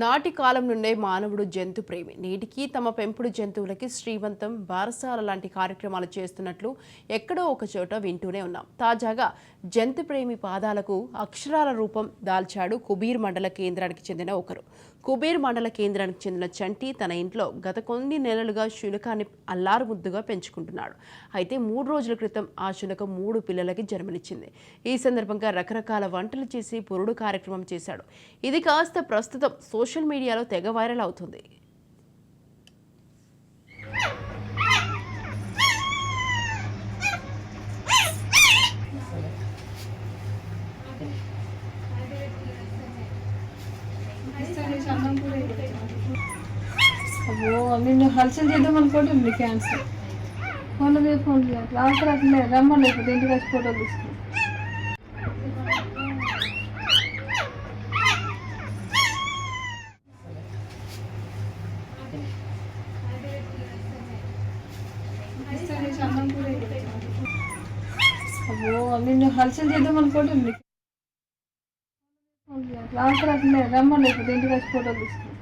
నాటి కాలం నుండే మానవుడు జంతు ప్రేమి. నేటికి తమ పెంపుడు జంతువులకి శ్రీమంతం, బారసాల లాంటి కార్యక్రమాలు చేస్తున్నట్లు ఎక్కడో ఒక చోట వింటూనే ఉన్నాం. తాజాగా జంతు ప్రేమి పాదాలకు అక్షరాల రూపం దాల్చాడు కుబీర్ మండల కేంద్రానికి చెందిన ఒకరు. కుబీర్ మండల కేంద్రానికి చెందిన చంటి తన ఇంట్లో గత కొన్ని నెలలుగా శునకాన్ని అల్లారు ముద్దుగా పెంచుకుంటున్నాడు. అయితే 3 రోజుల క్రితం ఆ శునకం 3 పిల్లలకి జన్మనిచ్చింది. ఈ సందర్భంగా రకరకాల వంటలు చేసి పురుడు కార్యక్రమం చేశాడు. ఇది కాస్త ప్రస్తుతం సోషల్ మీడియాలో తెగ వైరల్ అవుతుంది. అబ్బో నిన్ను హల్చల్ చేద్దాం అనుకోండి క్యాన్సర్ ఫోన్ మీద ఫోన్ చేయాలి రాత్రి అట్లే రమ్మని ఇప్పుడు ఇంటికి వచ్చి ఫోటోలు తీసుకుని అబ్బో నిన్ను హల్చల్ చేద్దాం అనుకోండి రాత్రి అట్లే రమ్మని ఇప్పుడు ఇంటికి వచ్చి ఫోటోలు తీసుకుని